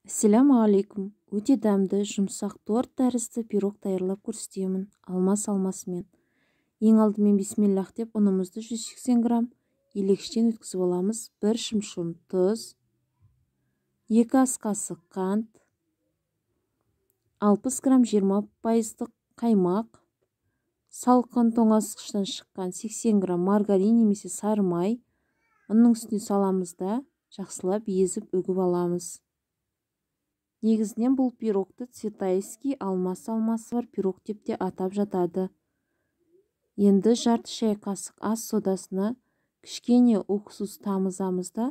Ассаламу алейкум. Өте дәмді, жұмсақ торт тәрізді пирог даярлап көрсетемін. Алмасымен. Ең алдымен бисмиллах деп ұнымызды 180 грамм елекштен өткізіп аламыз. 1 шымшым тұз, 2 ас қасық қант, 60 грамм 20% қаймақ, салқын тоңазытқыштан шыққан 80 грамм маргарин немесе сары май. Оның үстіне саламыз да жақсылап езіп үгіп аламыз. Негізінен бұл пирогты цветайский алмасы бар пирог деп те атап жатады. Енді жарты шай қасық ас содасына кішкене уксус тамызамыз да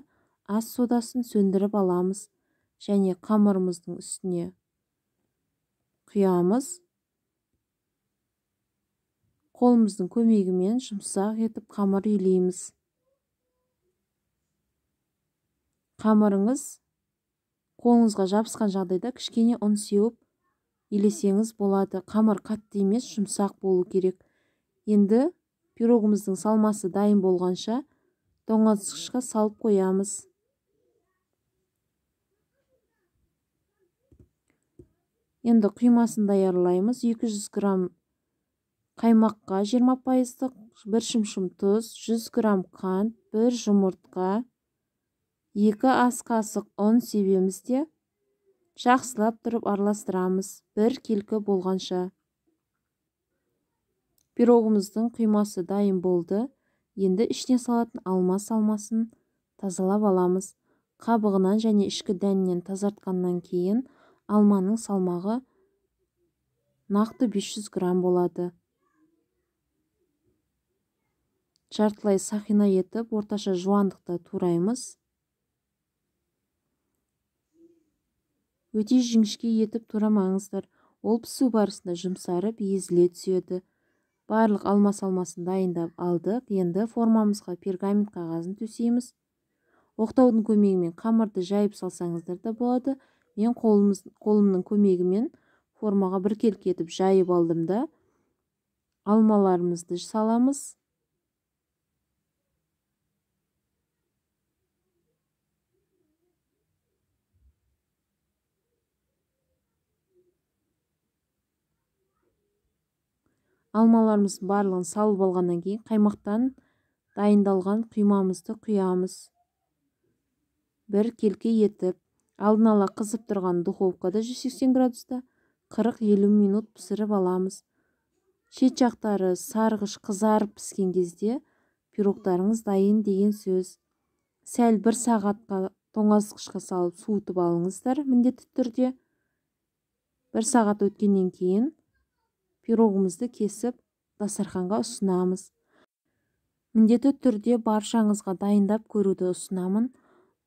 ас содасын сөндіріп аламыз және қамырымыздың үстіне құямыз. Қолымыздың көмегімен жұмсақ етіп қамыр илейміз. Қамырыңыз қолыңызға жабысқан жағдайда кішкене ұн сеуіп илесеңіз болады. Қамыр қатты емес, жұмсақ болу керек. Енді пирогымыздың салмасы дайын болғанша тоңазытқышқа салып қоямыз. Енді құймасын даярлаймыз. 200 грамм қаймаққа 20%, 1 шымшым тұз, 100 грамм қант, 1 жұмыртқа, 2 ас қасық ұн себеміз де жақсылап тұрып араластырамыз, 1 келкі болғанша. Пирогымыздың құймасы дайын болды. Енді ішіне салатын алма салмасын тазалап аламыз. Қабығынан және ішкі дәнінен тазартқаннан кейін алманың салмағы нақты 500 грамм болады. Жартылай сақина етіп, орташа жуандықта тураймыз. Өте жіңішке етіп турамаңыздар. Ол пісу барысында жұмсарып, езіле түседі. Барлық алма салмасын дайындап алдық. Енді формамызға пергамент қағазын төсейміз. Оқтаудың көмегімен қамырды жайып салсаңыздар да болады. Мен қолымның көмегімен формаға бір келкі етіп жайып алдым да алмаларымызды саламыз. Алмаларымыздың барлығын салып алғаннан кейін қаймақтан дайындалған құймамызды құямыз. Бір келке етіп, алдын ала қызып тұрған духовкада 180 градуста 40-50 минут пісіріп аламыз. Шет жақтары сарғыш қызарып піскен кезде пирогтарыңыз дайын деген сөз. Сәл 1 сағатқа тоңазытқышқа салып суытып алыңыздар міндетті түрде. 1 сағат өткеннен кейін пирогымызды кесіп дастарханға ұсынамыз. Міндетті түрде баршаңызға дайындап көруді ұсынамын.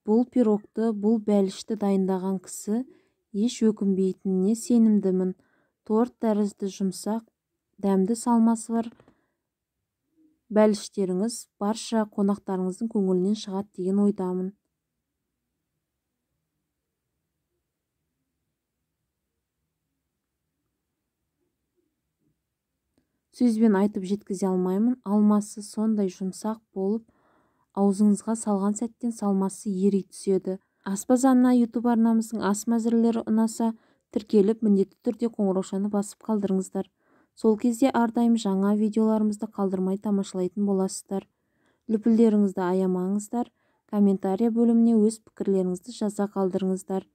Бұл пирогты, бұл бәлішті дайындаған кісі еш өкінбейтініне сенімдімін. Торт тәрізді жұмсақ, дәмді салмасы бар бәліштеріңіз барша қонақтарыңыздың көңілінен шығады деген ойдамын. Сөзбен айтып жеткізе алмаймын. Алмасы сондай жұмсақ болып, аузыңызға салған сәттен салмасы ери түседі. Аспаз Анна YouTube арнамыздың ас мәзірлері ұнаса, тіркеліп міндетті түрде қоңыраушаны басып қалдырыңыздар. Сол кезде әрдайым жаңа видеоларымызды қалдырмай тамашалайтын боласыздар. Лүпілдеріңізді аямаңыздар. Комментария бөліміне өз пікірлеріңізді жаза қалдырыңыздар.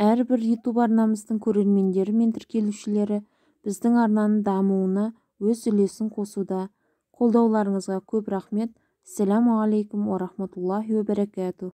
Әрбір YouTube арнамыздың көрермендері мен тіркелушілері біздің арнаның дамуына өз үлесін қосуда. Қолдауларыңызға көп рахмет. Ассаламу алейкум ва рахматуллахи ва баракату.